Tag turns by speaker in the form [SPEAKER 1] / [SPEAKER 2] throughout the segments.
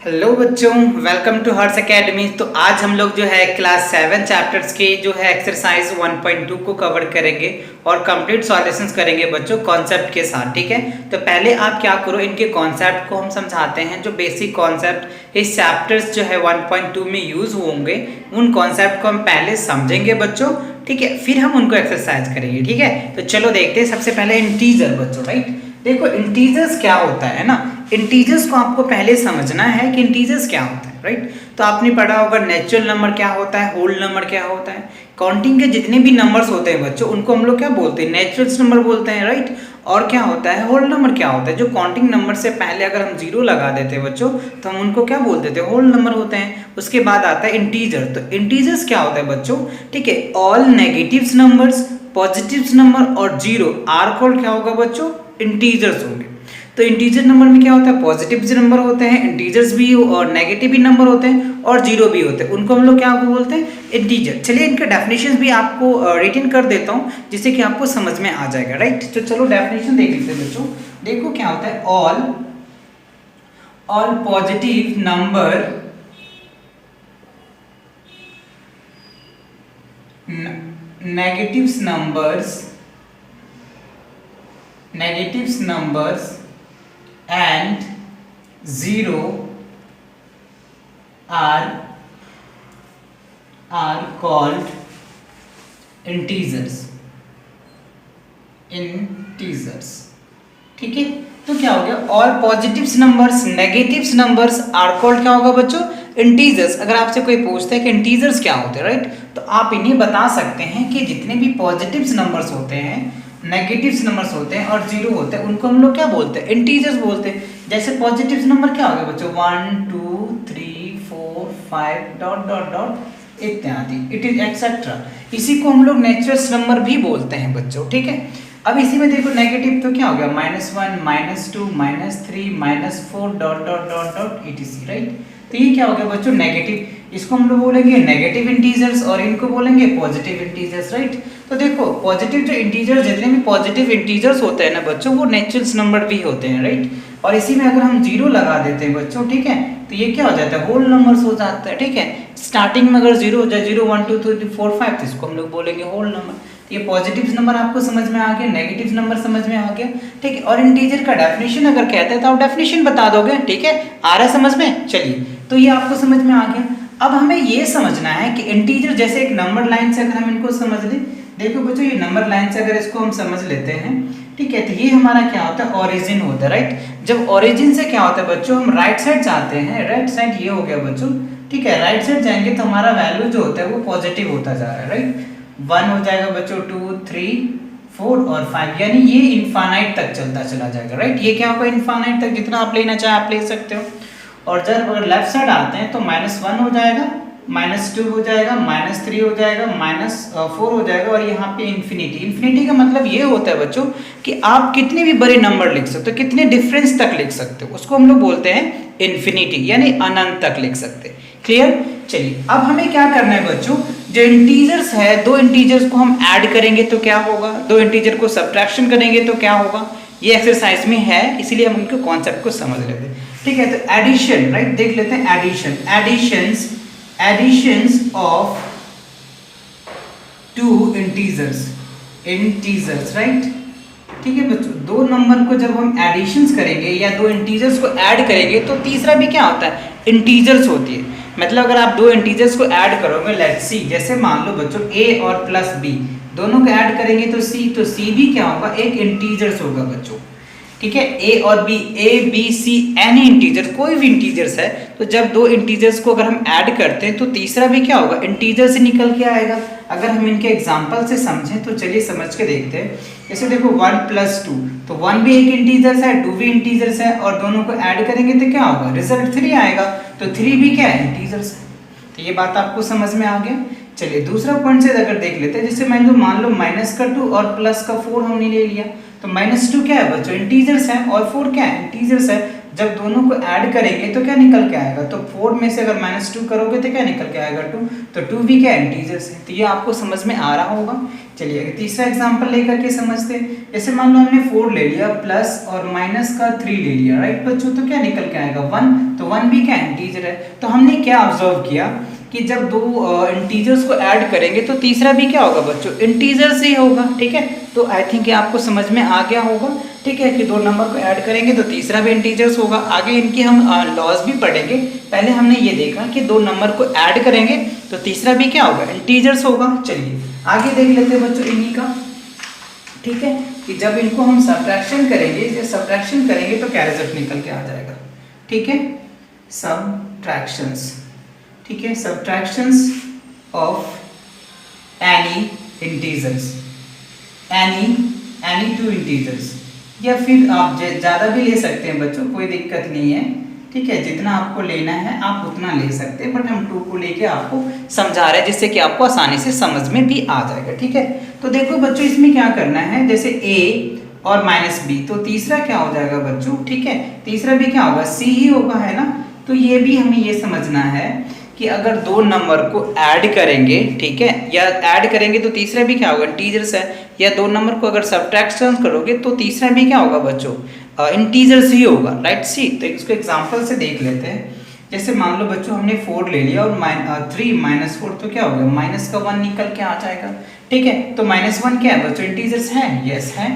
[SPEAKER 1] Hello बच्चों, welcome to Harsh academy. तो आज हम लोग जो है क्लास 7 चैप्टर्स के जो है एक्सरसाइज 1.2 को कवर करेंगे और कंप्लीट सॉल्यूशंस करेंगे बच्चों कॉन्सेप्ट के साथ। ठीक है, तो पहले आप क्या करो, इनके कॉन्सेप्ट को हम समझाते हैं। जो बेसिक कॉन्सेप्ट इस चैप्टर्स जो है 1.2 में यूज होंगे, उन कॉन्सेप्ट को हम पहले समझेंगे बच्चों। ठीक है, फिर हम उनको एक्सरसाइज करेंगे। ठीक है, तो चलो देखते हैं। सबसे पहले इंटीजर बच्चों, राइट। देखो इंटीजर्स क्या होता है ना, इंटीजर्स को आपको पहले समझना है कि इंटीजर्स क्या होता है, राइट। तो आपने पढ़ा होगा नेचुरल नंबर क्या होता है, होल नंबर क्या होता है। काउंटिंग के जितने भी नंबर्स होते हैं बच्चों, उनको हम लोग क्या बोलते हैं, नेचुरल नंबर बोलते हैं, राइट। और क्या होता है, होल नंबर क्या होता है। जो काउंटिंग नंबर से पहले अगर हम जीरो लगा देते हैं बच्चों, तो हम उनको क्या बोल देते हैं, होल नंबर होते हैं। उसके बाद आता है इंटीजर। तो इंटीजर्स क्या होता है बच्चों, ठीक है, all negatives numbers, positives number और जीरो आर कॉल्ड क्या होगा बच्चों, इंटीजर्स होंगे। तो इंटीजर नंबर में क्या होता है, पॉजिटिव नंबर होते हैं, इंटीजर्स भी और नेगेटिव भी नंबर होते हैं और जीरो भी होते हैं, उनको हम लोग क्या बोलते हैं, इंटीजर। चलिए इनके डेफिनेशन भी आपको रिटन कर देता हूँ, जिससे कि आपको समझ में आ जाएगा, राइट। तो चलो डेफिनेशन देख लेते हैं बच्चों। देखो क्या होता है, all positive number negatives numbers and zero are called integers। ठीक है, तो क्या हो गया, all positives numbers negatives numbers are called क्या होगा बच्चों, इंटीजर्स। अगर आपसे कोई पूछता है कि इंटीजर्स क्या होते हैं, राइट, तो आप इन्हें बता सकते हैं कि जितने भी पॉजिटिव्स नंबर्स होते हैं, नेगेटिव्स नंबर्स होते हैं और जीरो होते हैं, उनको हम लोग क्या बोलते हैं, इंटीजर्स बोलते हैं। जैसे पॉजिटिव्स नंबर क्या हो गया बच्चों, 1 2 3 4 5 डॉट डॉट डॉट इत्यादि, इट इज एक्सेट्रा। इसी को हम लोग नेचुरल नंबर भी बोलते हैं बच्चों। ठीक है, अब इसी में देखो नेगेटिव तो क्या हो गया, -1 -2 -3 -4 dot dot dot dot etc, right. तो ये क्या हो गया बच्चों, नेगेटिव। इसको हम लोग बोलेंगे नेगेटिव इंटीजर्स और इनको बोलेंगे पॉजिटिव इंटीजर्स, राइट। तो देखो पॉजिटिव जो इंटीजर्स, जितने भी पॉजिटिव इंटीजर्स होते हैं ना बच्चों, वो नेचुरल नंबर भी होते हैं, राइट। और इसी में अगर हम जीरो लगा देते हैं बच्चों, ठीक है, तो ये क्या हो जाता है, होल नंबर्स हो जाता है। ठीक है, स्टार्टिंग में अगर जीरो हो जाए, 0 1 2 3 4 5, तो इसको हम लोग बोलेंगे होल नंबर। ये पॉजिटिव नंबर आपको समझ में आ गया, नेगेटिव नंबर समझ में आ गया। ठीक है, और इंटीजर का डेफिनेशन अगर कहते हैं तो आप डेफिनेशन बता दोगे। ठीक है, आ रहा है समझ में, चलिए तो ये आपको समझ में आ गया। अब हमें ये समझना है कि इंटीजर जैसे एक नंबर लाइन से अगर हम इनको समझ लें, देखो बच्चों ये नंबर लाइन से अगर इसको हम समझ लेते हैं, ठीक है, तो ये हमारा क्या होता है, ओरिजिन होता है, राइट। जब ओरिजिन से क्या होता है बच्चों, हम राइट साइड जाते हैं, राइट साइड ये हो गया बच्चों। ठीक है, राइट साइड जाएंगे तो हमारा वैल्यू जो होता है वो पॉजिटिव होता जा रहा है, राइट। 1 हो जाएगा बच्चों, 2 3 4 और 5, यानी ये इनफाइनाइट तक चलता चला जाएगा, राइट। ये क्या होगा, इनफाइनाइट तक, जितना आप लेना चाहे आप ले सकते हो। और जब अगर लेफ्ट साइड आते हैं तो -1 हो जाएगा, -2 हो जाएगा, -3 हो जाएगा, -4 हो जाएगा और यहाँ पे इन्फिनिटी। इन्फिनिटी का मतलब ये होता है बच्चों कि आप कितने भी बड़े नंबर लिख सकते हो, कितने डिफरेंस तक लिख सकते हो, उसको हम लोग बोलते हैं इन्फिनिटी, यानी अनंत तक लिख सकते हैं। क्लियर, चलिए अब हमें क्या करना है बच्चों, जो इंटीजर्स है, दो इंटीजर्स को हम ऐड करेंगे तो क्या होगा, दो इंटीजर को सब्ट्रैक्शन करेंगे तो क्या होगा, ये एक्सरसाइज में है, इसलिए हम उनके कॉन्सेप्ट को समझ लेते हैं। ठीक है, तो एडिशन, राइट, देख लेते हैं addition, additions of two integers, right. ठीक है बच्चों, दो नंबर को जब हम एडिशंस करेंगे या दो इंटीजर्स को ऐड करेंगे तो तीसरा भी क्या होता है, इंटीजर्स होती है। मतलब अगर आप दो इंटीजर्स को ऐड करोगे, लेट्स सी, जैसे मान लो बच्चों a और प्लस b दोनों को ऐड करेंगे तो c भी क्या होगा, एक इंटीजर्स होगा बच्चों। ठीक है, a और b, a b c any integer, कोई भी इंटीजर्स है, तो जब दो इंटीजर्स को अगर हम ऐड करते हैं तो तीसरा भी क्या होगा, इंटीजर से निकल के आएगा। अगर हम इनके एग्जांपल से समझें तो चलिए समझ के देखते हैं। जैसे देखो 1 + 2, तो 1 भी एक इंटीजर्स है, 2 भी इंटीजर्स है, और दोनों को ऐड करेंगे तो क्या होगा, रिजल्ट 3 आएगा। तो 3 भी क्या है, इंटीजर्स है। तो ये बात आपको समझ में आ गया। चलिए दूसरा पॉइंट से अगर देख लेते हैं, जैसे मान लो -2 और +4 हमने ले लिया, तो -2 क्या है बच्चों, इंटीजर्स है, और 4 क्या है, इंटीजर्स है। जब दोनों को ऐड करेंगे तो क्या निकल के आएगा, तो 4 में से अगर -2 करोगे तो क्या निकल के आएगा, 2, तो 2 भी क्या इंटीजर्स है। तो ये आपको समझ में आ रहा होगा। चलिए अगर तीसरा एग्जांपल लेकर के समझते हैं। जैसे मान लो हमने 4 ले लिया प्लस और माइनस का 3 ले लिया, राइट बच्चों, तो क्या निकल के आएगा 1। तो 1 भी क्या इंटीजर है। तो हमने क्या ऑब्जर्व किया कि जब दो इंटीजर्स को ऐड करेंगे तो तीसरा भी क्या होगा बच्चों, इंटीजर से ही होगा। ठीक है, तो आई थिंक ये आपको समझ में आ गया होगा। ठीक है, कि दो नंबर को ऐड करेंगे तो तीसरा भी इंटीजर्स होगा। आगे इनकी हम लॉज भी पढ़ेंगे। पहले हमने ये देखा कि दो नंबर को ऐड करेंगे तो तीसरा भी क्या होगा, इंटीजर्स होगा। चलिए आगे देख लेते हैं बच्चों इन्हीं का। ठीक है, कि जब इनको हम सब्ट्रैक्शन करेंगे, सब्ट्रैक्शन करेंगे तो क्या रिजल्ट निकल के आ जाएगा। ठीक है, सब्ट्रैक्शंस। ठीक है, subtractions of any integers, any two integers, या फिर आप ज़्यादा भी ले सकते हैं बच्चों, कोई दिक्कत नहीं है। ठीक है, जितना आपको लेना है आप उतना ले सकते हैं, बट हम 2 को लेके आपको समझा रहे हैं जिससे कि आपको आसानी से समझ में भी आ जाएगा। ठीक है, तो देखो बच्चों इसमें क्या करना है, जैसे a और माइनस b, तो तीसरा क्या हो जाएगा बच्चों। ठीक है, तीसरा भी क्या होगा, c ही होगा, है ना। तो ये भी हमें ये समझना है कि अगर दो नंबर को ऐड करेंगे, ठीक है, या ऐड करेंगे तो तीसरा भी क्या होगा, इंटीजर्स है। या दो नंबर को अगर सब्ट्रैक्शन करोगे तो तीसरा भी क्या होगा बच्चों, इंटीजर्स ही होगा, राइट। सी, तो इसको एग्जांपल से देख लेते हैं। जैसे मान लो बच्चों हमने 4 ले लिया और 3 माइनस 4, तो क्या होगा, माइनस का 1 निकल के आ जाएगा। ठीक है, तो -1 क्या है बच्चों, इंटीजर्स है, यस है।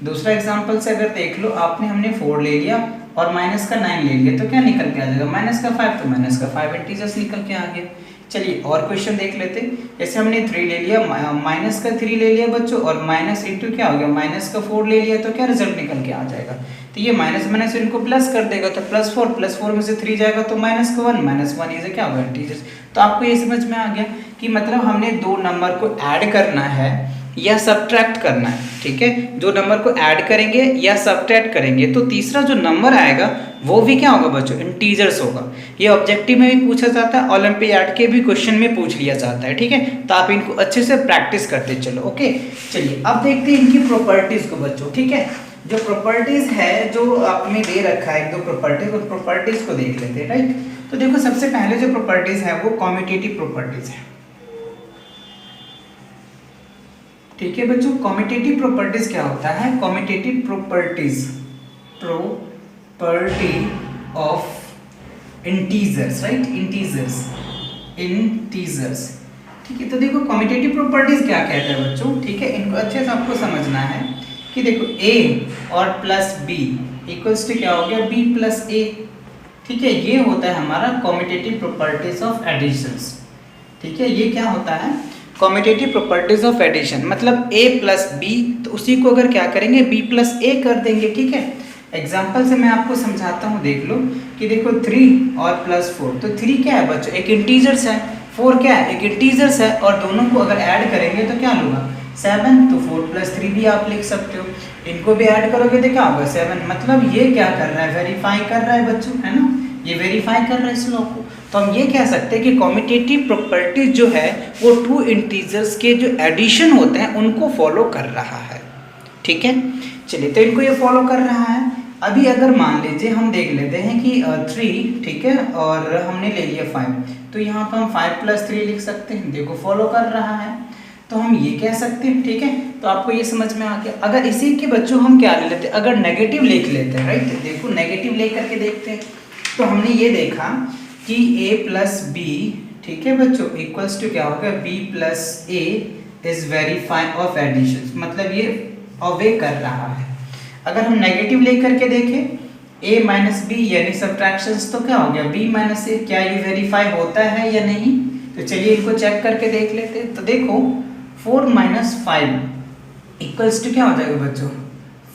[SPEAKER 1] दूसरा एग्जांपल से अगर देख लो, हमने 4 ले लिया और माइनस का 9 ले लिया, तो क्या निकल के आ जाएगा, माइनस का 5, तो माइनस का 5 इंटीजर्स निकल के आ गया। चलिए और क्वेश्चन देख लेते हैं। जैसे हमने 3 ले लिया, माइनस का 3 ले लिया बच्चों, और माइनस इंटू क्या हो गया, माइनस का 4 ले लिया, तो क्या रिजल्ट निकल के आ जाएगा। तो ये माइनस माइनस इनको प्लस कर देगा, तो +4 में से 3 जाएगा तो -1 ये क्या होगा, इंटीजर्स। तो आपको ये समझ में आ गया कि मतलब हमने दो नंबर को ऐड करना है या सब्ट्रैक्ट करना है। ठीक है, दो नंबर को ऐड करेंगे या सब्ट्रैक्ट करेंगे तो तीसरा जो नंबर आएगा वो भी क्या होगा बच्चों, इंटीजर्स होगा। ये ऑब्जेक्टिव में भी पूछा जाता है, ओलंपियाड के भी क्वेश्चन में पूछ लिया जाता है। ठीक है, तो आप इनको अच्छे से प्रैक्टिस करते चलो। ओके, चलिए अब देखते हैं इनकी प्रॉपर्टीज को बच्चों। ठीक है, जो प्रॉपर्टीज है जो आपने दे रखा है, एक दो प्रॉपर्टीज, उन प्रॉपर्टीज को देख लेते हैं, राइट। तो देखो सबसे पहले जो प्रॉपर्टीज है वो कॉम्यूटेटिव प्रॉपर्टीज है। ठीक है बच्चों, कॉम्यूटेटिव प्रॉपर्टीज क्या होता है, commutative properties, property of integers, right, integers. ठीक है, तो देखो कॉम्यूटेटिव प्रॉपर्टीज क्या कहते हैं बच्चों। ठीक है, इनको अच्छे से आपको समझना है कि देखो a और प्लस b इक्वल्स टू क्या हो गया, b प्लस a। ठीक है, ये होता है हमारा कॉम्यूटेटिव प्रॉपर्टीज ऑफ एडिशंस। ठीक है, ये क्या होता है, कॉम्यूटेटिव प्रॉपर्टीज ऑफ एडिशन, मतलब a प्लस b, तो उसी को अगर क्या करेंगे, b प्लस a कर देंगे। ठीक है, एग्जाम्पल से मैं आपको समझाता हूँ, देख लो कि देखो 3 और प्लस 4, तो 3 क्या है बच्चों, एक इंटीजर्स है, 4 क्या है, एक इंटीजर्स है, और दोनों को अगर ऐड करेंगे तो क्या लूँगा, 7, तो 4 + 3 भी आप लिख सकते हो। इनको भी ऐड करोगे तो क्या होगा, 7। मतलब ये क्या कर रहा है, वेरीफाई कर रहा है बच्चों, है ना, ये वेरीफाई कर रहा है इस लॉ को। तो हम ये कह सकते हैं कि कॉम्यूटेटिव प्रॉपर्टीज जो है वो 2 इंटीजर्स के जो एडिशन होते हैं उनको फॉलो कर रहा है। ठीक है, चलिए तो इनको ये फॉलो कर रहा है। अभी अगर मान लीजिए हम देख लेते हैं कि 3, ठीक है, और हमने ले लिया 5, तो यहाँ पर हम 5 + 3 लिख सकते हैं, देखो फॉलो कर रहा है, तो हम ये कह सकते हैं। ठीक है, तो आपको ये समझ में आ गया। अगर इसी के बच्चों हम क्या ले लेते हैं, अगर नेगेटिव लिख लेते हैं, राइट, देखो नेगेटिव लेकर के देखते हैं, तो हमने ये देखा कि a + b, ठीक है बच्चों, इक्वल्स टू क्या होगा, b + a is verify of addition, मतलब ये अवे कर रहा है। अगर हम नेगेटिव लेकर के देखें a - b यानी सब्ट्रैक्शंस, तो क्या हो गया, b - a, क्या ये वेरीफाई होता है या नहीं। तो चलिए इनको चेक करके देख लेते हैं। तो देखो 4 - 5 इक्वल्स टू क्या हो जाएगा बच्चों,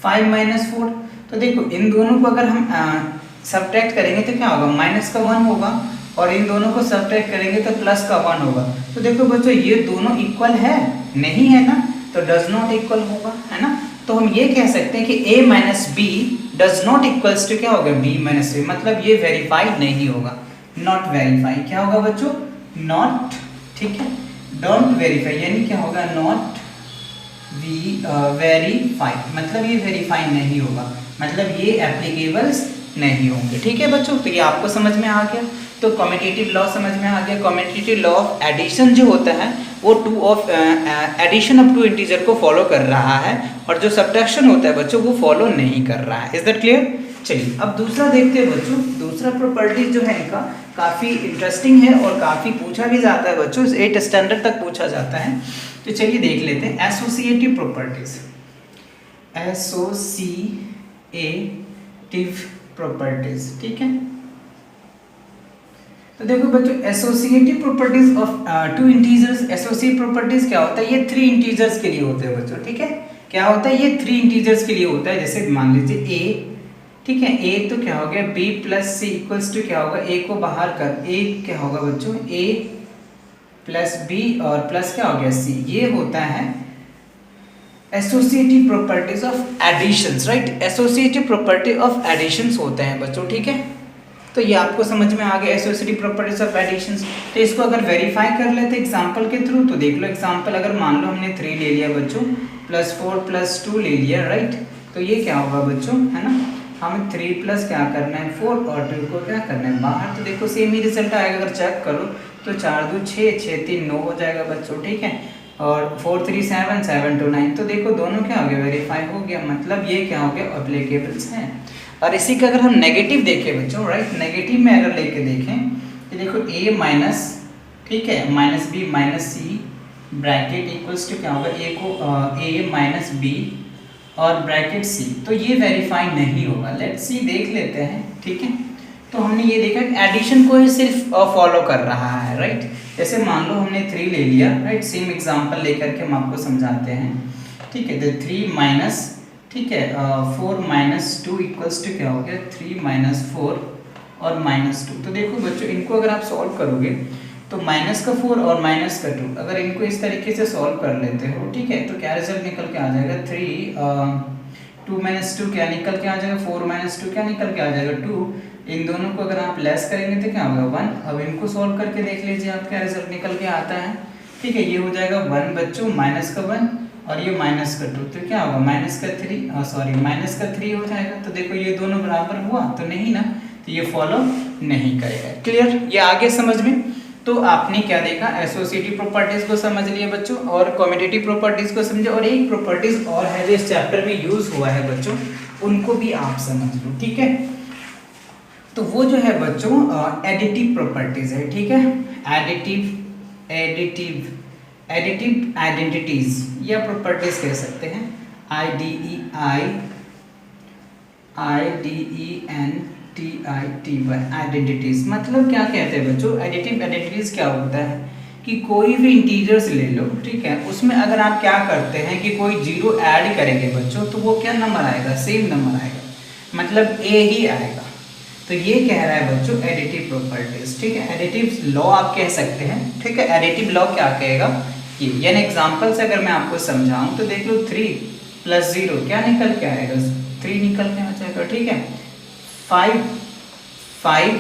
[SPEAKER 1] 5 - 4। तो देखो इन दोनों को अगर हम सब्ट्रैक्ट करेंगे तो क्या होगा, माइनस का 1 होगा, और इन दोनों को सब्ट्रैक्ट करेंगे तो प्लस का 1 होगा। तो देखो बच्चों ये दोनों इक्वल है, नहीं है ना, तो डज नॉट इक्वल होगा, है ना। तो हम ये कह सकते हैं कि a - b does not equals to क्या होगा, b - a, मतलब ये वेरीफाई नहीं होगा, नॉट वेरीफाई। क्या होगा बच्चों, नॉट, ठीक है, डोंट वेरीफाई, यानी क्या होगा, नॉट वेरीफाई, मतलब ये वेरीफाई नहीं होगा, मतलब ये एप्लीकेबल्स नहीं होंगे। ठीक है बच्चों, तो ये आपको समझ में आ गया। तो कम्यूटेटिव लॉ समझ में आ गया। कम्यूटेटिव लॉ ऑफ एडिशन जो होता है वो एडिशन ऑफ टू इंटीजर को फॉलो कर रहा है, और जो सब्ट्रैक्शन होता है बच्चों वो फॉलो नहीं कर रहा है। Is that clear? चलिए अब दूसरा देखते हैं बच्चों। दूसरा प्रॉपर्टीज जो है इनका काफ़ी इंटरेस्टिंग है और काफ़ी पूछा भी जाता है बच्चों, 8 स्टैंडर्ड तक पूछा जाता है। तो चलिए देख लेते हैं एसोसिएटिव प्रॉपर्टीज। एसोसिएटिव प्रॉपर्टीज, ठीक है। तो देखो बच्चों, associative properties of two integers, associative properties क्या होता है? ये 3 इंटीजर्स के लिए होते हैं बच्चों, ठीक है। क्या होता है? ये 3 इंटीजर्स के लिए होता है। जैसे मान लीजिए ए, ठीक है, ए तो क्या हो गया b plus c equals to क्या होगा, a को बाहर कर, a क्या होगा बच्चों, a प्लस b और प्लस क्या हो गया c। ये होता है associative properties of additions, right. Associative property of additions होते हैं बच्चों, ठीक है। तो ये आपको समझ में आ गया एसोसिएटिव प्रॉपर्टीज ऑफ एडिशंस। तो इसको अगर वेरीफाई कर लेते एग्जांपल के थ्रू, तो देख लो एग्जांपल, अगर मान लो हमने 3 ले लिया बच्चों, प्लस 4 प्लस 2 ले लिया, राइट। तो ये क्या होगा बच्चों, है ना, हमें 3 प्लस क्या करना है 4 और 2 को क्या करना है बाहर। तो देखो सेम ही रिजल्ट आएगा। अगर चेक करो तो 4 2 6, 6 3 9 हो जाएगा बच्चों, ठीक है। और 4 3 7, 7 2 9। तो देखो दोनों क्या हो गया, वेरीफाई हो गया, मतलब ये क्या हो गया, एप्लीकेबल्स हैं। और इसी का अगर हम नेगेटिव देखें बच्चों, राइट, नेगेटिव में अगर लेके देखें तो देखो a माइनस, ठीक है, minus b minus c bracket equals to क्या होगा, a को a माइनस b और ब्रैकेट सी। तो ये वेरीफाई नहीं होगा। लेट्स सी, देख लेते हैं, ठीक है। तो हमने ये देखा कि एडिशन को ही सिर्फ फॉलो कर रहा है, राइट। जैसे मान लो हमने 3 ले लिया, राइट, सेम एग्जांपल लेकर के हम आपको समझाते हैं, ठीक है। तो 3 माइनस, ठीक है, 4 माइनस 2 इक्वल्स टू क्या हो गया, 3 माइनस 4 और माइनस 2। तो देखो बच्चों, इनको अगर आप सॉल्व करोगे तो माइनस का 4 और माइनस का 2, अगर इनको इस तरीके से सॉल्व कर लेते हो, ठीक है, तो क्या रिजल्ट निकल के आ जाएगा, 2 माइनस 2 क्या निकल के आ जाएगा, 4 माइनस 2 क्या निकल के आ जाएगा, 2। इन दोनों को अगर आप लेस करेंगे तो क्या होगा, 1। अब इनको सॉल्व करके देख लीजिए आप क्या रिजल्ट निकल के आता है, ठीक है। ये हो जाएगा 1 बच्चों, माइनस का 1 और ये माइनस का 2, तो क्या होगा, माइनस का 3 हो जाएगा। तो देखो ये दोनों बराबर हुआ तो नहीं ना, तो ये फॉलो नहीं करेगा। क्लियर? ये आगे समझ में। तो आपने क्या देखा, एसोसिएटिव प्रॉपर्टीज को समझ लिया बच्चों, और कम्यूटेटिव प्रॉपर्टीज को समझे, और एक प्रॉपर्टीज और है जो इस चैप्टर में यूज हुआ है बच्चों, उनको भी आप समझ लो, ठीक है। तो वो जो है बच्चों एडिटिव प्रॉपर्टीज है, ठीक है। एडिटिव आइडेंटिटीज या प्रॉपर्टीज कह सकते हैं, IDENTITY आइडेंटिटीज। मतलब क्या कहते हैं बच्चों, एडिटिव आइडेंटिटीज क्या होता है कि कोई भी इंटीजर्स ले लो, ठीक है, उसमें अगर आप क्या करते हैं कि कोई 0 ऐड करेंगे बच्चों, तो वो क्या नंबर आएगा, सेम नंबर आएगा, मतलब a ही आएगा। तो ये कह रहा है बच्चों एडिटिव प्रॉपर्टीज, ठीक है, एडिटिव लॉ आप कह सकते हैं, ठीक है। एडिटिव लॉ क्या कहेगा, ये यानी एग्जांपल से अगर मैं आपको समझाऊं तो देख लो 3 प्लस 0 क्या निकल के आएगा, 3 निकल के आ जाएगा, ठीक है। 5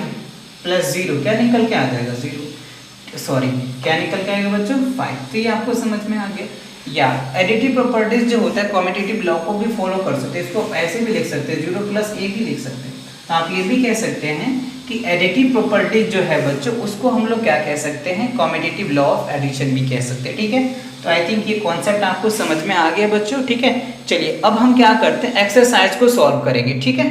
[SPEAKER 1] प्लस 0 क्या निकल के आ जाएगा, 0, सॉरी क्या निकल के आएगा बच्चों, 5। तो ये आपको समझ में आ गया। या एडिटिव प्रॉपर्टीज जो होता है कम्यूटेटिव लॉ को भी फॉलो कर सकते हैं, इसको ऐसे भी लिख सकते हैं, 0 प्लस 1 भी लिख सकते हैं। तो आप ये भी कह सकते हैं कि एडिटिव प्रॉपर्टीज जो है बच्चों, उसको हम लोग क्या कह सकते हैं, कम्यूटेटिव लॉ ऑफ एडिशन भी कह सकते हैं, ठीक है। तो आई थिंक ये कॉन्सेप्ट आपको समझ में आ गया बच्चों, ठीक है। चलिए अब हम क्या करते हैं, एक्सरसाइज को सॉल्व करेंगे, ठीक है।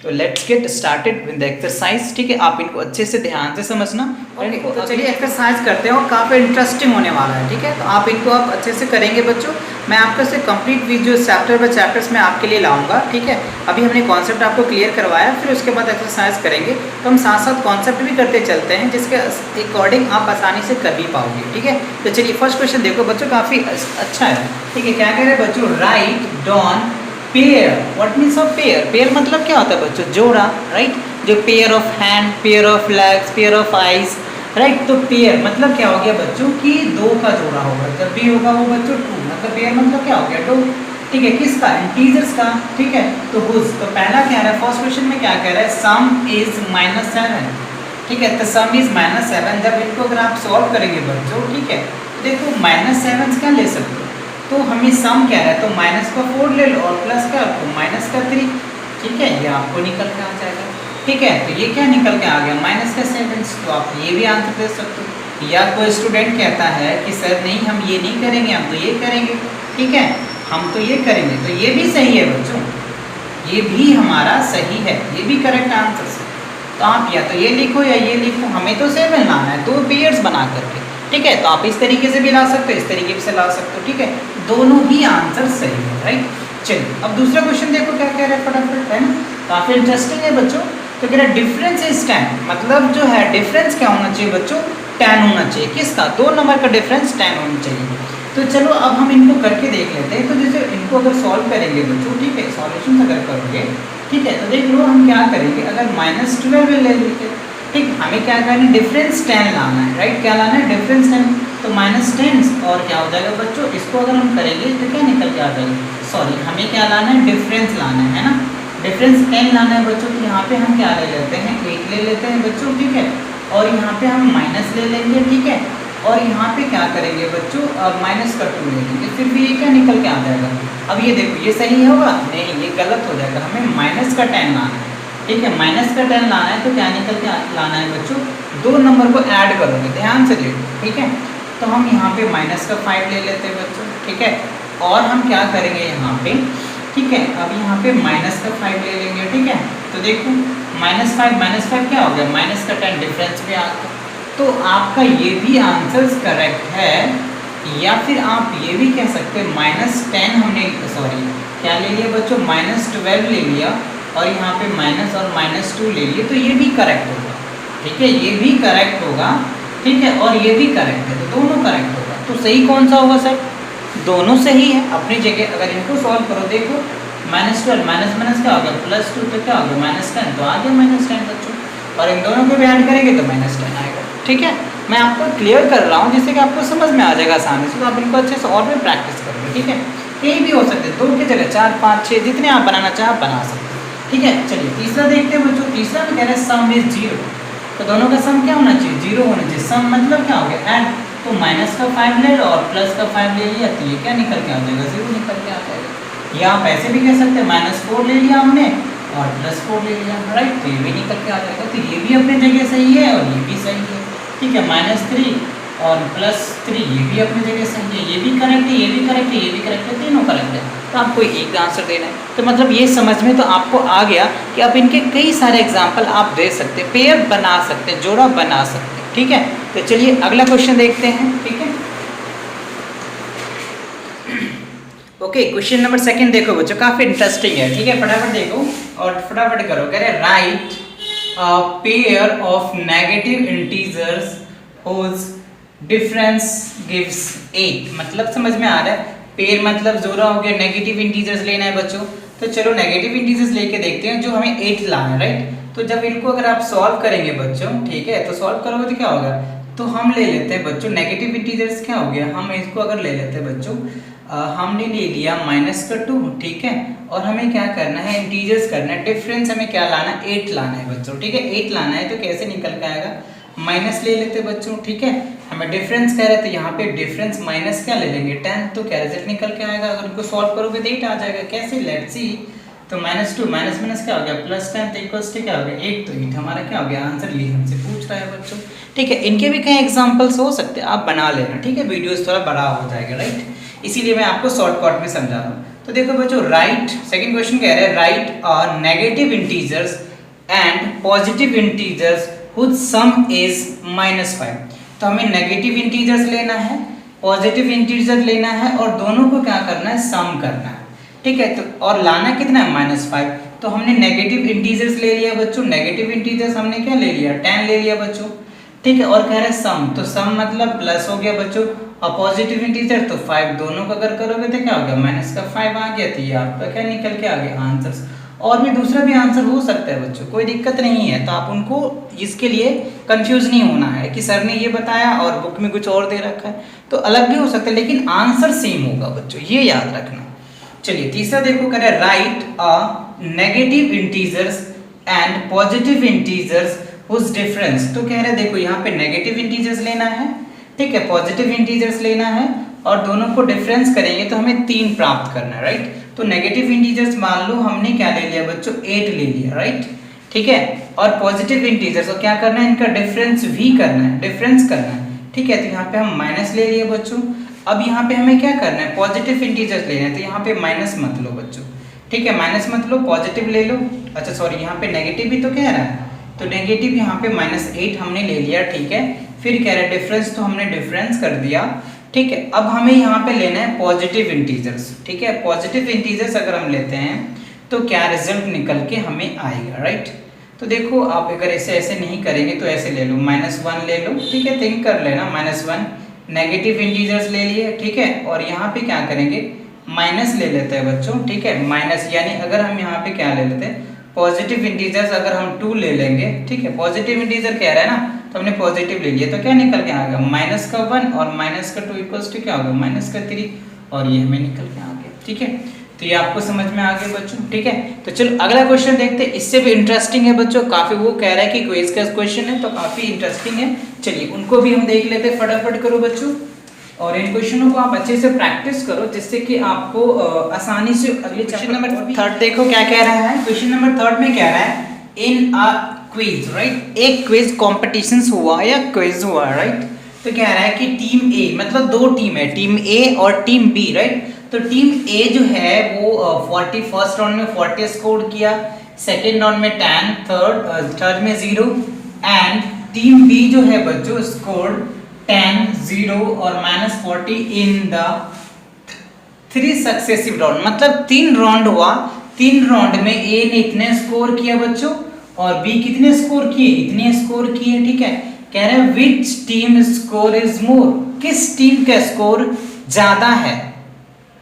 [SPEAKER 1] तो let's get started with the exercise, ठीक है। आप इनको अच्छे से ध्यान से समझना। तो चलिए एक्सरसाइज करते हैं, और काफ़ी इंटरेस्टिंग होने वाला है, ठीक है। तो आप इनको आप अच्छे से करेंगे बच्चों। मैं आपको से complete video chapter by chapters में आपके लिए लाऊंगा, ठीक है। अभी हमने कॉन्सेप्ट आपको क्लियर करवाया, फिर उसके बाद एक्सरसाइज करेंगे। तो हम साथ साथ कॉन्सेप्ट भी करते चलते हैं, जिसके अकॉर्डिंग आप आसानी से कर भी पाओगे, ठीक है। तो चलिए फर्स्ट क्वेश्चन देखो बच्चों, काफ़ी अच्छा है, ठीक है। क्या कह रहे हैं बच्चों, write down pair. What means of pair, pair मतलब क्या होता है बच्चों, जोड़ा, राइट। जो pair of hand, pair of legs, pair of eyes, right. तो पेयर मतलब क्या हो गया बच्चों कि 2 का जोड़ा होगा, जब भी होगा वो बच्चों 2, मतलब पेयर मतलब क्या हो गया 2, ठीक है। किसका, इंटीजर्स का, ठीक है। तो हुज, तो पहला क्या है, फर्स्ट क्वेश्चन में क्या कह रहा है, सम इज -7, ठीक है। तो सम इज -7, जब इनको अगर आप सॉल्व करेंगे बच्चों, ठीक है, तो देखो -7 क्या ले सकते हो, तो हमें सम क्या है, तो माइनस का 4 ले लो और प्लस का तो माइनस का 3, ठीक है। ये आपको निकल के आ जाएगा। ठीक है, तो ये क्या निकल के आ गया माइनस का 7। तो आप ये भी आंसर दे सकते हो। या कोई स्टूडेंट कहता है कि सर नहीं हम ये नहीं करेंगे, हम तो ये करेंगे, ठीक है, हम तो ये करेंगे, तो ये भी सही है बच्चों, ये भी हमारा सही है, ये भी करेक्ट आंसर है। तो आप या तो ये लिखो या ये लिखो, हमें तो 7 लाना है 2 पेयर्स बना करके, ठीक है। तो आप इस तरीके से भी ला सकते हो, इस तरीके से ला सकते हो, ठीक है, दोनों ही आंसर सही है, राइट। चलिए अब दूसरा क्वेश्चन देखो क्या कह रहा है फटाफट, है ना, काफी इंटरेस्टिंग है बच्चों। तो कह रहा है डिफरेंस इज 10, मतलब जो है डिफरेंस क्या होना चाहिए बच्चों, 10 होना चाहिए। किसका, 2 नंबर का डिफरेंस 10 होना चाहिए। तो चलो अब हम इनको करके देख लेते हैं। तो जैसे इनको अगर सॉल्व करेंगे बच्चों, ठीक है, सॉल्यूशन अगर करोगे, ठीक है, तो देख लो हम क्या करेंगे, अगर -12 ले लेते हैं, ठीक, हमें क्या करना है, डिफरेंस 10 लाना है, राइट, क्या लाना है, डिफरेंस 10। तो -10 और क्या हो जाएगा बच्चों, इसको अगर हम करेंगे तो क्या निकल के आ जाएगा, सॉरी हमें क्या लाना है, डिफरेंस लाना है ना, डिफरेंस 10 लाना है बच्चों। तो यहाँ पे हम क्या ले लेते हैं, 8 ले लेते हैं बच्चों, ठीक है, और यहाँ पे हम माइनस ले लेंगे, ठीक है, और यहाँ पे क्या करेंगे बच्चों, माइनस का 2 ले लेंगे, फिर भी ये क्या निकल के आ जाएगा। अब ये देखो ये सही होगा, नहीं ये गलत हो जाएगा, हमें माइनस का 10 लाना है, ठीक है, माइनस का 10 लाना है। तो क्या निकल के लाना है बच्चों, 2 नंबर को ऐड करोगे, ध्यान से देखो, ठीक है। तो हम यहाँ पे माइनस का 5 ले लेते हैं बच्चों, ठीक है, और हम क्या करेंगे यहाँ पे, ठीक है, अब यहाँ पे माइनस का 5 ले लेंगे, ठीक है। तो देखो -5 क्या हो गया, माइनस का 10 डिफरेंस भी आ गया। तो आपका ये भी आंसर करेक्ट है, या फिर आप ये भी कह सकते हैं -10 हमने, सॉरी क्या ले लिया बच्चों, -12 ले लिया, और यहाँ पे माइनस और -2 ले लिए, तो ये भी करेक्ट होगा, ठीक है, ये भी करेक्ट होगा, ठीक है, और ये भी करेक्ट है, तो दोनों करेक्ट होगा। तो सही कौन सा होगा सर, दोनों सही है अपनी जगह। अगर इनको सॉल्व करो, देखो -12 माइनस क्या हो गया, +2, तो क्या हो गया -10, तो आ गया -10 बच्चों, और इन दोनों को भी ऐड करेंगे तो -10 आएगा, ठीक है। मैं आपको क्लियर कर रहा हूँ जिससे कि आपको समझ में आ जाएगा आसानी से, तो आप इनको अच्छे से और भी प्रैक्टिस करोगे, ठीक है। यही भी हो सकते हैं 2 की जगह 4, 5, 6 जितने आप बनाना चाहें आप बना सकते हैं, ठीक है। चलिए तीसरा देखते हैं बच्चों। तीसरा में कह रहे हैं सम इज 0, तो दोनों का सम क्या होना चाहिए, 0 होना चाहिए। सम मतलब क्या हो गया, ऐड, तो माइनस का 5 ले लो और प्लस का 5 ले लिया, तो ये क्या निकल के आ जाएगा, 0 निकल के आ जाएगा। या आप ऐसे भी कह सकते हैं -4 ले लिया हमने और +4 ले लिया, राइट, तो ये भी निकल के आ जाएगा। तो ये भी अपनी जगह सही है और ये भी सही है, ठीक है, -3 और +3 ये भी अपनी जगह सही है, ये भी करेक्ट है, ये भी करेक्ट है, ये भी करेक्ट है, तीनों करेक्ट है। तो आपको एक आंसर देना है। तो मतलब ये समझ में तो आपको आ गया कि आप इनके कई सारे एग्जाम्पल आप दे सकते हैं, पेयर बना सकते हैं, जोड़ा बना सकते हैं, ठीक है। तो चलिए अगला क्वेश्चन देखते हैं, ठीक है। ओके, क्वेश्चन नंबर 2 देखो बच्चों, काफी इंटरेस्टिंग है, ठीक है, फटाफट देखो और फटाफट करो। कह रहे right a pair of negative integers whose difference gives 8, मतलब समझ में आ रहा है, पेयर मतलब जोड़ा हो गया, नेगेटिव इंटीजर्स लेना है बच्चों। तो चलो नेगेटिव इंटीजर्स लेके देखते हैं, जो हमें 8 लाना है, राइट। तो जब इनको अगर आप सॉल्व करेंगे बच्चों, ठीक है, तो सॉल्व करोगे तो क्या होगा, तो हम ले लेते हैं बच्चों नेगेटिव इंटीजर्स, क्या हो गया, हम इसको अगर ले लेते हैं बच्चों, हमने ले लिया -2, ठीक है, और हमें क्या करना है, इंटीजर्स करना है, डिफरेंस हमें क्या लाना है, 8 लाना है बच्चों, ठीक है, 8 लाना है। तो कैसे निकल के आएगा, माइनस ले लेते बच्चों, ठीक है, हमें डिफरेंस कह रहे थे, यहाँ पे डिफरेंस माइनस क्या ले लेंगे, 10, तो क्या रिजल्ट निकल के आएगा, अगर उनको सॉल्व करोगे तो 8 आ जाएगा। कैसे, लेट्स सी, तो -2 माइनस क्या हो गया, +10, तो इक्वल्स टू क्या हो गया, 8, तो 8 हमारा क्या हो गया आंसर, ये हमसे पूछ रहा है बच्चों, ठीक है। इनके भी कई एग्जाम्पल्स हो सकते हैं, आप बना लेना, ठीक है, वीडियोस थोड़ा बड़ा हो जाएगा, राइट, इसीलिए मैं आपको शॉर्टकट में समझा रहा हूँ। तो देखो बच्चों, राइट, सेकंड क्वेश्चन कह रहे हैं right a negative integers and positive integers whose sum is -5। तो हमें नेगेटिव इंटीजर्स लेना है, पॉजिटिव इंटीजर लेना है, और दोनों को क्या करना है, सम करना है, ठीक है। तो और लाना कितना है, -5। तो हमने नेगेटिव इंटीजर्स ले लिया बच्चों, नेगेटिव इंटीजर्स हमने क्या ले लिया, 10 ले लिया बच्चों, ठीक है, और कह रहे हैं सम, तो सम मतलब प्लस हो गया बच्चों, और पॉजिटिव इंटीजर तो 5, दोनों को अगर करोगे तो क्या हो गया, -5 आ गया। तो ये आपका क्या निकल के आ गया आंसर। और भी दूसरा भी आंसर हो सकता है बच्चों, कोई दिक्कत नहीं है। तो आप उनको इसके लिए कंफ्यूज नहीं होना है कि सर ने ये बताया और बुक में कुछ और दे रखा है, तो अलग भी हो सकता है, लेकिन आंसर सेम होगा बच्चों, ये याद रखना। चलिए तीसरा देखो, कह रहे हैं right a negative integers and positive integers whose difference. तो कह रहे हैं देखो, यहाँ पे नेगेटिव इंटीजर्स लेना है, ठीक है, पॉजिटिव इंटीजर्स लेना है, और दोनों को डिफरेंस करेंगे तो हमें 3 प्राप्त करना है, राइट। तो नेगेटिव इंटीजर्स मान लो हमने क्या ले लिया बच्चों, 8 ले लिया, राइट, ठीक है, और पॉजिटिव इंटीजर्स को क्या करना है, इनका डिफरेंस भी करना है, डिफरेंस करना है, ठीक है। तो यहाँ पे हम माइनस ले लिए बच्चों। अब यहाँ पे हमें क्या करना है, पॉजिटिव इंटीजर्स लेना है, तो यहाँ पे माइनस मत लो बच्चों, ठीक है, माइनस मत लो, पॉजिटिव ले लो। अच्छा सॉरी, यहाँ पे नेगेटिव भी तो कह रहा है, तो नेगेटिव यहाँ पे -8 हमने ले लिया, ठीक है। फिर कह रहा है डिफरेंस, तो हमने डिफरेंस कर दिया, ठीक है। अब हमें यहाँ पे लेना है पॉजिटिव इंटीजर्स, ठीक है। पॉजिटिव इंटीजर्स अगर हम लेते हैं तो क्या रिजल्ट निकल के हमें आएगा, राइट। तो देखो आप अगर ऐसे नहीं करेंगे तो ऐसे ले लो, -1 ले लो, ठीक है, थिंक कर लेना, -1 नेगेटिव इंटीजर्स ले लिए, ठीक है। और यहाँ पे क्या करेंगे, माइनस ले लेते हैं बच्चों, ठीक है, माइनस, यानी अगर हम यहाँ पे क्या ले लेते हैं, पॉजिटिव इंटीजर्स अगर हम 2 ले लेंगे, ठीक है, पॉजिटिव इंटीजर कह रहा है ना, तो हमने पॉजिटिव ले लिया, तो क्या निकल के आ गया, -1 और -2 इक्वल्स टू क्या होगा, -3, और ये हमें निकल के आ गया, ठीक है। तो ये आपको समझ में आ गया बच्चों, ठीक है। तो चलो अगला क्वेश्चन देखते हैं, इससे भी इंटरेस्टिंग है बच्चों, काफी वो कह रहा है कि क्विज का क्वेश्चन है तो काफी इंटरेस्टिंग है। चलिए उनको भी हम देख लेते हैं, फटाफट करो बच्चों, और इन क्वेश्चनों को आप अच्छे से प्रैक्टिस करो जिससे कि आपको आसानी से अगले क्वेश्चन नंबर 3 देखो क्या कह रहा है। क्वेश्चन नंबर 3 में कह रहा है, इन अ क्विज, राइट, एक क्विज कॉम्पिटिशन्स हुआ या क्विज हुआ, राइट। तो कह रहा है कि टीम ए, मतलब 2 टीम है, टीम ए और टीम बी, राइट। तो टीम ए जो है वो 40 फर्स्ट राउंड में 40 स्कोर किया, सेकेंड राउंड में 10, थर्ड में 0, एंड टीम बी जो है बच्चों स्कोर 10, 0 और -40 इन द 3 सक्सेसिव राउंड, मतलब 3 राउंड हुआ, 3 राउंड में ए ने इतने स्कोर किया बच्चों और बी कितने स्कोर किए, इतने स्कोर किए, ठीक है। कह रहे हैं which team score is more, किस टीम का स्कोर ज्यादा है।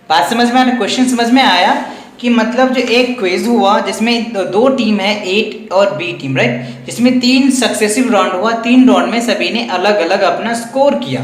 [SPEAKER 1] बात समझ में आया, क्वेश्चन समझ में आया कि मतलब जो एक क्विज हुआ जिसमें 2 टीम है, ए और बी टीम, राइट, जिसमें 3 सक्सेसिव राउंड हुआ, 3 राउंड में सभी ने अलग अलग अपना स्कोर किया।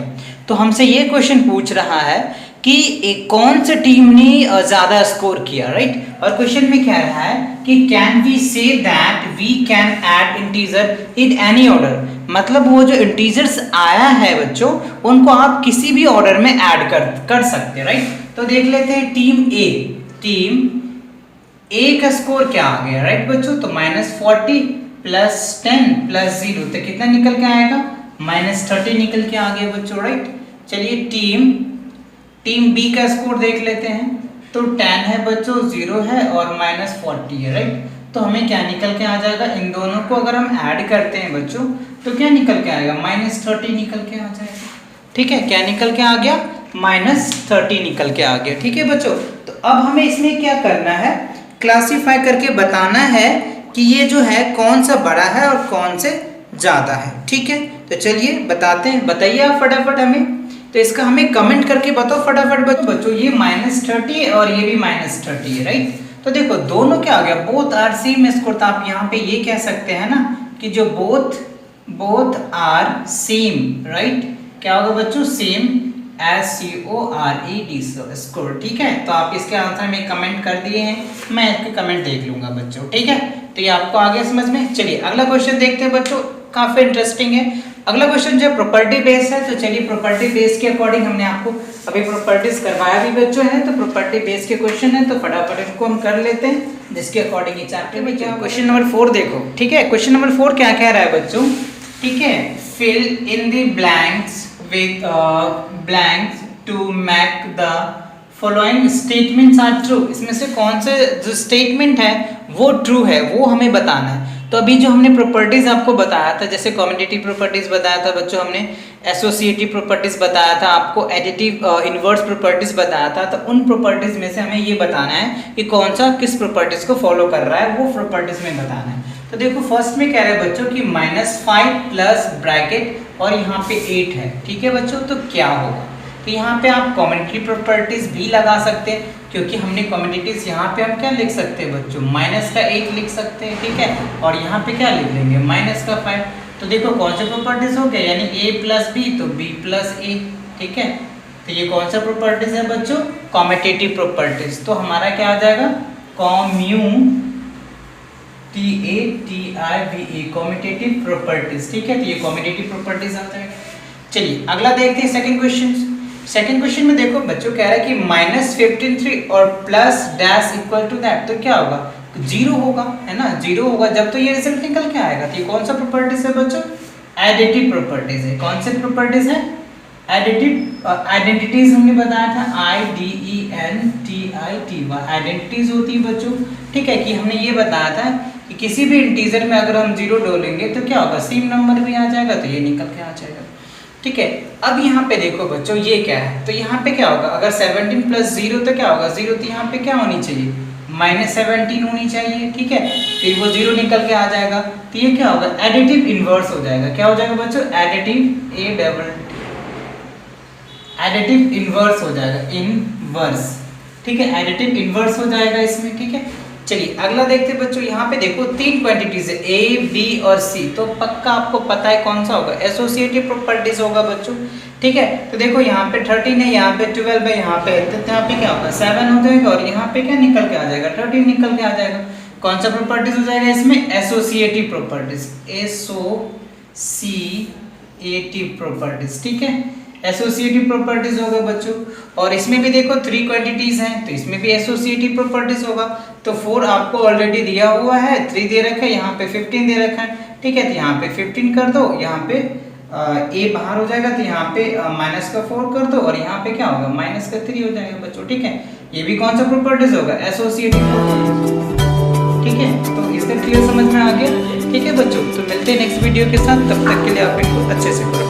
[SPEAKER 1] तो हमसे ये क्वेश्चन पूछ रहा है कि कौन सी टीम ने ज्यादा स्कोर किया, राइट। और क्वेश्चन में कह रहा है कि can we say that we can add integer in any order, मतलब वो जो इंटीजर्स आया है बच्चों उनको आप किसी भी ऑर्डर में ऐड कर सकते हैं, राइट। तो देख लेते हैं टीम ए का स्कोर क्या आ गया, राइट बच्चों, तो -40 + 10 + 0 तो कितना निकल के आएगा, -30 निकल के आ गया बच्चों, राइट। चलिए टीम बी का स्कोर देख लेते हैं, तो 10 है बच्चों, 0 है और -40 है, राइट। तो हमें क्या निकल के आ जाएगा, इन दोनों को अगर हम ऐड करते हैं बच्चों तो क्या निकल के आएगा, -30 निकल के आ जाएगा, ठीक है। क्या निकल के आ गया, -30 निकल के आ गया, ठीक है बच्चों। तो अब हमें इसमें क्या करना है, क्लासिफाई करके बताना है कि ये जो है कौन सा बड़ा है और कौन से ज्यादा है, ठीक है। तो चलिए बताते हैं, बताइए आप फटाफट हमें, तो इसका हमें कमेंट करके बताओ फटाफट बच्चों। ये -30 है और ये भी -30 है, राइट। तो देखो दोनों क्या हो गया, बोथ आर सेम स्कोर, तो आप यहाँ पे ये कह सकते हैं ना कि जो बोथ आर सेम, राइट, क्या होगा बच्चों, सेम SCORED स्कोर, ठीक है। तो आप इसके आंसर में कमेंट कर दिए हैं, मैं इसके कमेंट देख लूंगा बच्चों, ठीक है। तो ये आपको आ गया समझ में। चलिए अगला क्वेश्चन देखते हैं बच्चों, काफी इंटरेस्टिंग है। अगला क्वेश्चन जो प्रॉपर्टी बेस्ड है, तो चलिए प्रॉपर्टी बेस्ड के अकॉर्डिंग हमने आपको अभी प्रॉपर्टीज करवाया भी बच्चों है, तो प्रॉपर्टी बेस्ड के क्वेश्चन है, तो फटाफट इनको हम कर लेते हैं, जिसके अकॉर्डिंग ये चैप्टर में क्या। क्वेश्चन नंबर 4 देखो, ठीक है। क्वेश्चन नंबर 4 क्या कह रहा है बच्चों, ठीक है, fill in the blanks with blanks to make the following statements are true, इसमें से कौन से जो स्टेटमेंट है वो ट्रू है वो हमें बताना है। तो अभी जो हमने प्रॉपर्टीज आपको बताया था, जैसे कम्यूटेटिव प्रॉपर्टीज बताया था बच्चों, हमने एसोसिएटिव प्रॉपर्टीज बताया था, आपको एडिटिव इन्वर्स प्रॉपर्टीज बताया था, तो उन प्रॉपर्टीज में से हमें ये बताना है कि कौन सा किस प्रॉपर्टीज को फॉलो कर रहा है, वो प्रॉपर्टीज में बताना है। तो देखो फर्स्ट में कह रहे हैं बच्चों कि -5 प्लस ब्रैकेट और यहाँ पे 8 है, ठीक है बच्चों। तो क्या होगा, तो यहाँ पे आप कम्यूटेटिव प्रॉपर्टीज भी लगा सकते हैं, क्योंकि हमने कम्यूटेटिव्स यहाँ पे हम क्या लिख सकते हैं बच्चों, -8 लिख सकते हैं, ठीक है। और यहाँ पे क्या लिख लेंगे, -5। तो देखो कौन से प्रॉपर्टीज हो गए, यानी A + B तो B + A, ठीक है। तो ये कौन सा प्रॉपर्टीज है बच्चों, कम्यूटेटिव प्रॉपर्टीज। तो हमारा क्या आ जाएगा, कम्यूटेटिव प्रॉपर्टीज, ठीक है। तो ये कम्यूटेटिव प्रॉपर्टीज आ जाएगा। चलिए अगला देखते हैं सेकंड क्वेश्चन। सेकंड क्वेश्चन में देखो बच्चों कह रहा है कि -53 और plus dash equal to that, तो क्या होगा, जीरो होगा, है ना, जीरो होगा जब तो ये रिजल्ट निकल के आएगा। तो ये कौन सा प्रॉपर्टीज है बच्चों? एडिटिव प्रॉपर्टीज है। कौन से प्रॉपर्टीज है? एडिटिव। आइडेंटिटीज हमने बताया था IDENTITY आइडेंटिटीज होती है बच्चों, ठीक है, कि हमने ये बताया था कि किसी भी इंटीजर में अगर हम जीरो डालेंगे तो क्या होगा, सेम नंबर भी आ जाएगा, तो ये निकल के आ जाएगा, ठीक है। अब यहाँ पे देखो बच्चों ये क्या है, तो यहाँ पे क्या होगा, अगर 17 प्लस 0 तो क्या होगा, 0, तो यहाँ पे क्या होनी चाहिए, -17 होनी चाहिए, ठीक है, फिर वो 0 निकल के आ जाएगा, तो ये क्या होगा, एडिटिव इनवर्स हो जाएगा। क्या हो जाएगा बच्चों? एडिटिव इनवर्स हो जाएगा, इनवर्स, ठीक है, एडिटिव इनवर्स हो जाएगा इसमें, ठीक है। चलिए अगला देखते हैं बच्चों, यहाँ पे देखो तीन क्वांटिटीज है A, B और C, तो पक्का आपको पता है कौन सा होगा, एसोसिएटिव प्रॉपर्टीज होगा बच्चों, ठीक है। तो देखो यहाँ पे 13 है, यहाँ पे 12 है, यहाँ पे तो यहाँ पे क्या होगा 7 हो जाएगा, और यहाँ पे क्या निकल के आ जाएगा 13 निकल के आ जाएगा। कौन सा प्रॉपर्टीज हो जाएगा इसमें? एसोसिएटिव प्रॉपर्टीज, एसोसिएटिव प्रॉपर्टीज, ठीक है, एसोसिएटिव प्रॉपर्टीज होगा बच्चों। और इसमें भी देखो 3 क्वांटिटीज हैं, तो इसमें भी एसोसिएटिव प्रॉपर्टीज होगा। तो 4 आपको ऑलरेडी दिया हुआ है, 3 दे रखा है, यहाँ पे 15 दे रखा है, ठीक है, तो यहाँ पे 15 कर दो, यहाँ पे a बाहर हो जाएगा, तो यहाँ पे -4 कर दो, और यहाँ पे क्या होगा -3 हो जाएगा बच्चों, ठीक है। ये भी कौन सा प्रॉपर्टीज होगा? एसोसिएटिव प्रॉपर्टीज, ठीक है। तो इसका क्लियर समझ में आ गया, ठीक है बच्चों। तो मिलते हैं नेक्स्ट वीडियो के साथ, तब तक के लिए आप इनको अच्छे से करो।